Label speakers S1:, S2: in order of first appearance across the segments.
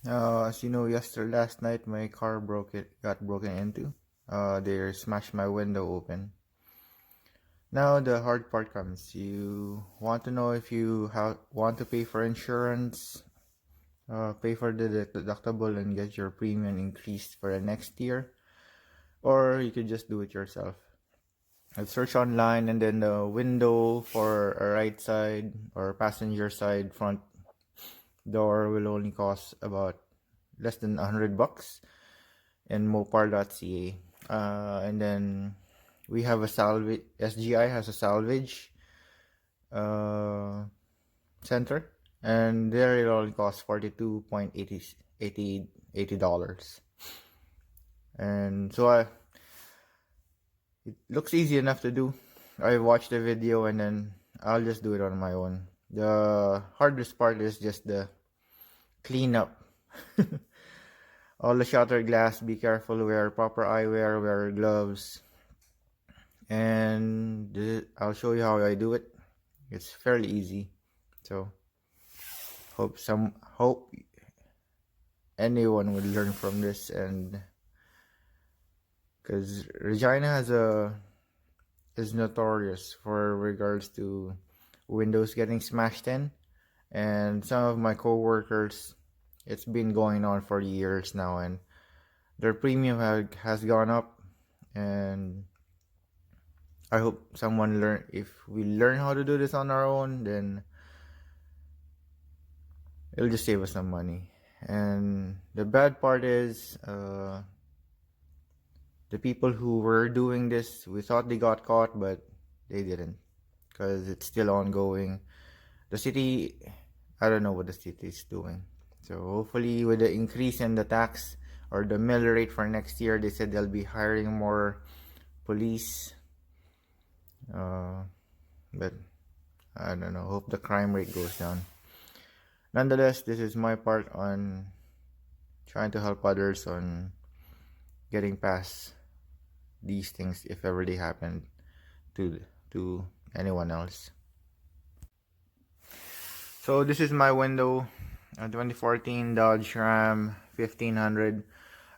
S1: As you know, last night my car got broken into. They smashed my window open. Now the hard part comes. You want to know if you want to pay for insurance, pay for the deductible, and get your premium increased for the next year, or you could just do it yourself. I search online, and then the window for a right side or passenger side front door will only cost about less than $100 in mopar.ca. And then we have a salvage. SGI has a salvage uh, center, and there it only costs $42.80. And so it looks easy enough to do. I watched the video and then I'll just do it on my own. The hardest part is just the cleanup. All the shutter glass, be careful, wear proper eyewear, wear gloves, and I'll show you how I do it. It's fairly easy, so hope anyone will learn from this. And because Regina is notorious for regards to windows getting smashed in, and some of my coworkers, it's been going on for years now, and their premium has gone up. And I hope someone learn. If we learn how to do this on our own, then it'll just save us some money. And the bad part is, the people who were doing this, we thought they got caught, but they didn't, because it's still ongoing. The city, I don't know what the city is doing. So hopefully, with the increase in the tax or the mill rate for next year, they said they'll be hiring more police. But I don't know. Hope the crime rate goes down. Nonetheless, this is my part on trying to help others on getting past these things if ever they happen to anyone else. So this is my window, a 2014 Dodge Ram 1500.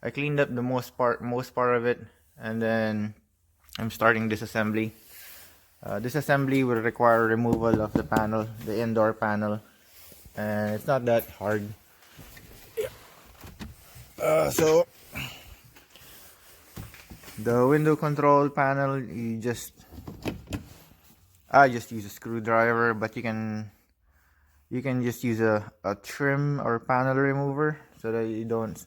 S1: I cleaned up the most part of it, and then I'm starting disassembly. This assembly will require removal of the panel, the indoor panel, and it's not that hard. So the window control panel, I just use a screwdriver, but you can just use a trim or panel remover so that you don't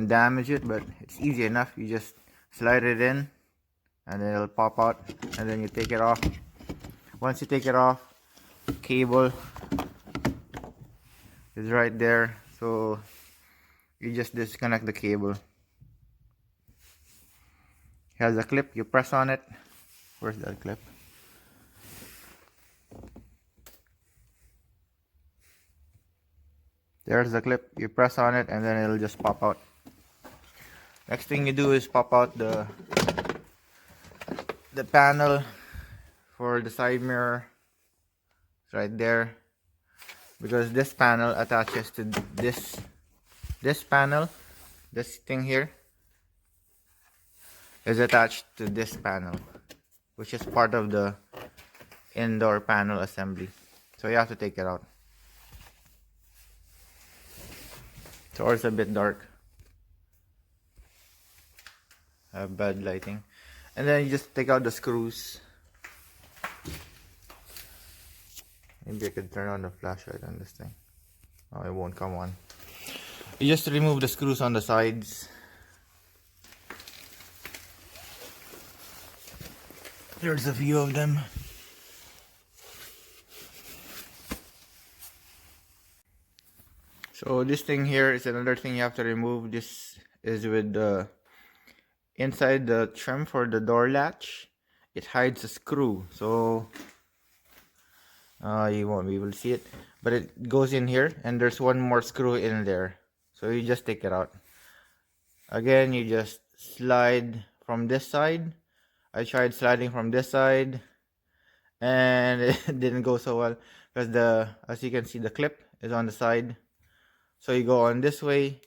S1: damage it. But it's easy enough. You just slide it in, and then it'll pop out, and then you take it off. Once you take it off, cable is right there, so you just disconnect the cable. It has a clip, you press on it. Where's that clip? There's the clip, you press on it, and then it'll just pop out. Next thing you do is pop out the panel for the side mirror. It's right there, because this panel attaches to this panel. This thing here is attached to this panel, which is part of the indoor panel assembly. So you have to take it out. So it's a bit dark. I have bad lighting. And then you just take out the screws. Maybe I could turn on the flashlight on this thing. Oh, it won't come on. You just remove the screws on the sides. There's a few of them. So this thing here is another thing you have to remove. This is with the inside the trim for the door latch. It hides a screw, so you won't be able to see it, but it goes in here, and there's one more screw in there. So you just take it out. Again, you just slide from this side. I tried sliding from this side, and it didn't go so well, because as you can see, the clip is on the side. So you go on this way,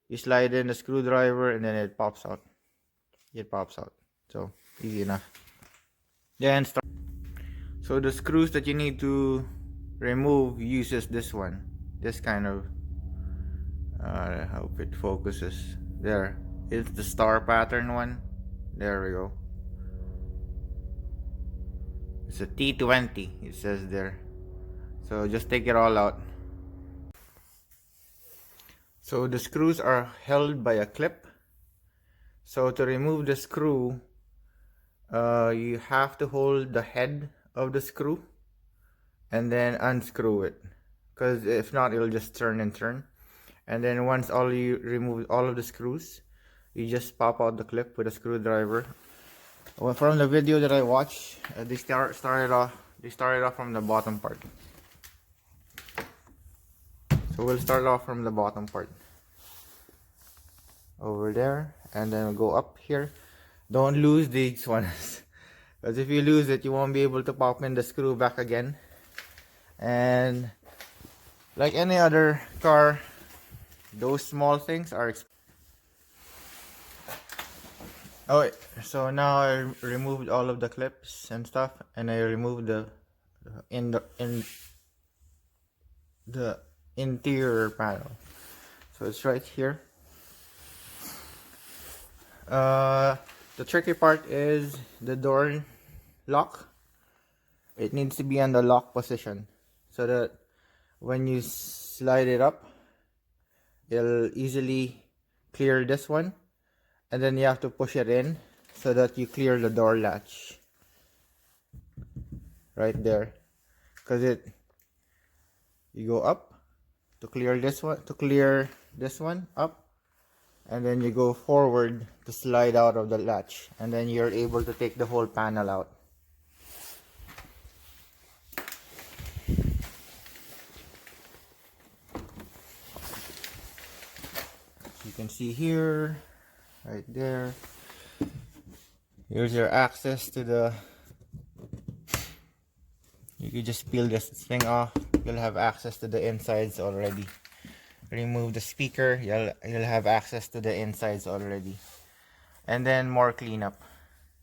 S1: you slide in the screwdriver, and then it pops out. So easy enough. Then start. So the screws that you need to remove uses this one. This kind of, I hope it focuses. There, it's the star pattern one. There we go. It's a T20, it says there. So just take it all out. So the screws are held by a clip. So to remove the screw, you have to hold the head of the screw and then unscrew it, because if not, it'll just turn and turn. And then once you remove all of the screws, you just pop out the clip with a screwdriver. Well, from the video that I watched, they started off from the bottom part. So we'll start off from the bottom part over there, and then we'll go up here. Don't lose these ones, because if you lose it, you won't be able to pop in the screw back again. And like any other car, those small things are oh wait, so now I removed all of the clips and stuff, and I removed the interior panel. So it's right here. The tricky part is the door lock. It needs to be on the lock position, so that when you slide it up, it'll easily clear this one, and then you have to push it in so that you clear the door latch right there, because you go up to clear this one up, and then you go forward to slide out of the latch, and then you're able to take the whole panel out. You can see here, right there, here's your access to the, you can just peel this thing off, you'll have access to the insides already. Remove the speaker, you'll have access to the insides already. And then more cleanup,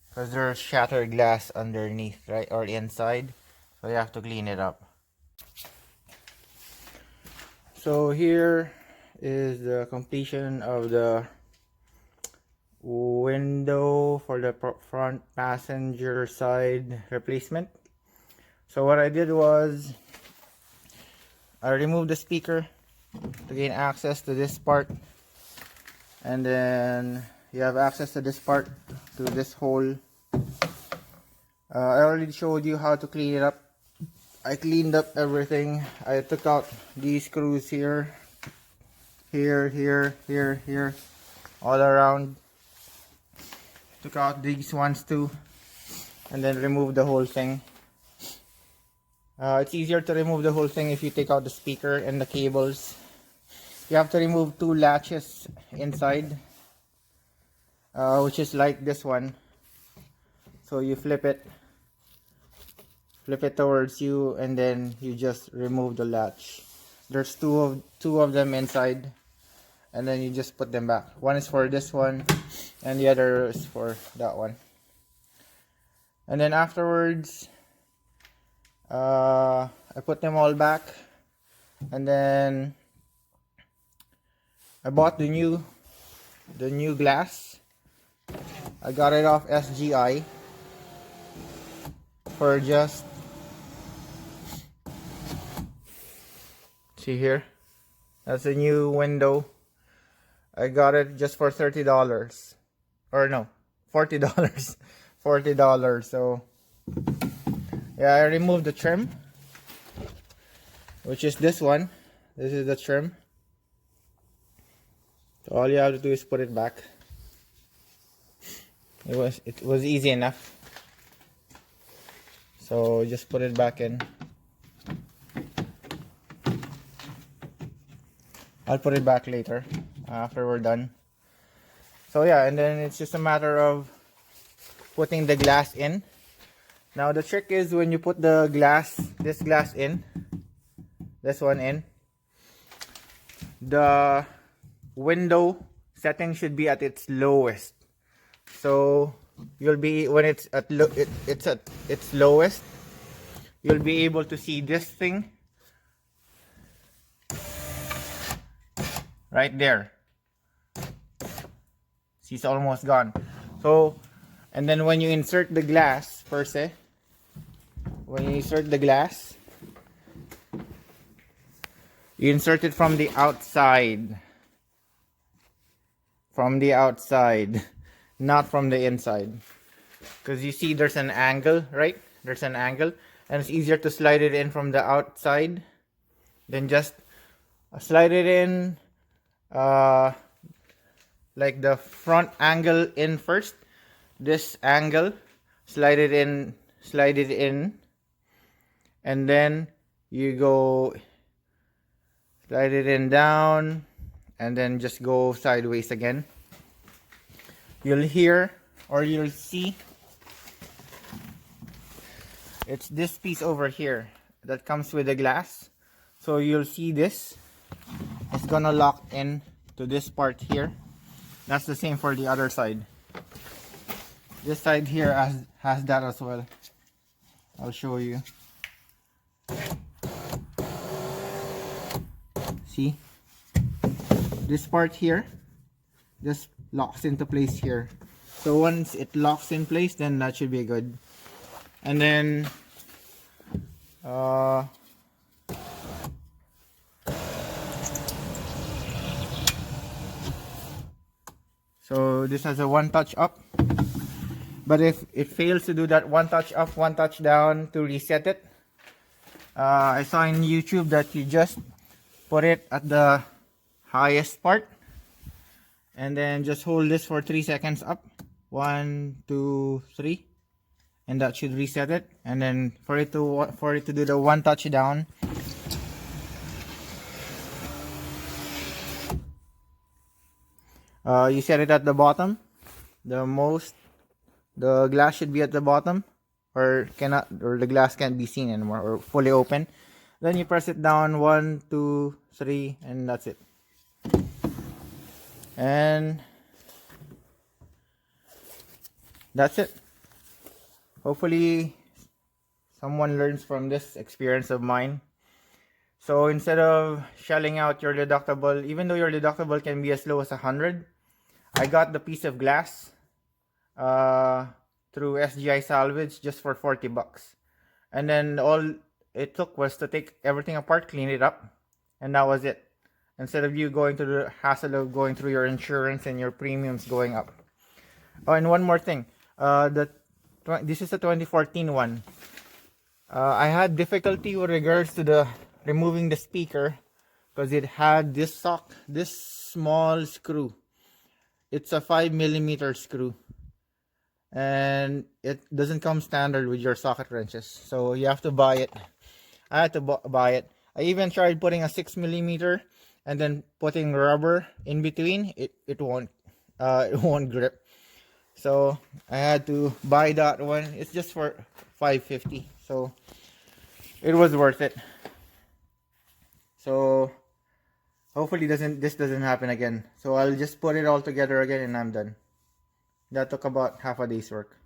S1: because there's shattered glass underneath, right, or inside, so you have to clean it up. So here is the completion of the window for the front passenger side replacement. So what I did was I removed the speaker to gain access to this part, and then you have access to this part, to this hole. I already showed you how to clean it up. I cleaned up everything. I took out these screws here, here, all around. Took out these ones too, and then removed the whole thing. It's easier to remove the whole thing if you take out the speaker and the cables. You have to remove 2 latches inside, which is like this one. So you flip it towards you, and then you just remove the latch. There's two of them inside, and then you just put them back. One is for this one, and the other is for that one. And then afterwards, I put them all back, and then I bought the new glass. I got it off SGI for just, see here, that's a new window. I got it just for $30, or no, $40. $40. So yeah, I removed the trim, which is this one. This is the trim. So all you have to do is put it back. It was easy enough. So just put it back in. I'll put it back later after we're done. So yeah, and then it's just a matter of putting the glass in. Now the trick is when you put the glass, this glass in, this one in, the window setting should be at its lowest. So you'll be, when it's at it's at its lowest, you'll be able to see this thing right there. See, it's almost gone. So, and then when you insert the glass per se, when you insert the glass, you insert it from the outside. From the outside, not from the inside. Because you see there's an angle, right? There's an angle. And it's easier to slide it in from the outside than just slide it in like the front angle in first. This angle, slide it in, and then you go slide it in down, and then just go sideways again. You'll hear, or you'll see, it's this piece over here that comes with the glass. So you'll see this, it's gonna lock in to this part here. That's the same for the other side. This side here has that as well. I'll show you. See? This part here just locks into place here. So once it locks in place, then that should be good. And then so this has a one touch up, but if it fails to do that one touch up, one touch down to reset it, I saw in YouTube that you just put it at the highest part and then just hold this for 3 seconds up, 1 2 3, and that should reset it. And then for it to do the one touch down, you set it at the bottom. The glass should be at the bottom, or the glass can't be seen anymore, or fully open. Then you press it down, 1 2 3, and that's it. And that's it. Hopefully someone learns from this experience of mine. So instead of shelling out your deductible, even though your deductible can be as low as 100, I got the piece of glass through SGI Salvage just for 40 bucks. And then all it took was to take everything apart, clean it up, and that was it. Instead of you going through the hassle of going through your insurance and your premiums going up. Oh, and one more thing. This is a 2014 one. I had difficulty with regards to the removing the speaker because it had this small screw. It's a 5mm screw, and it doesn't come standard with your socket wrenches, so you have to buy it. I had to buy it. I even tried putting a 6mm and then putting rubber in between. It won't grip. So I had to buy that one. It's just for $5.50, so it was worth it. So hopefully this doesn't happen again. So I'll just put it all together again and I'm done. That took about half a day's work.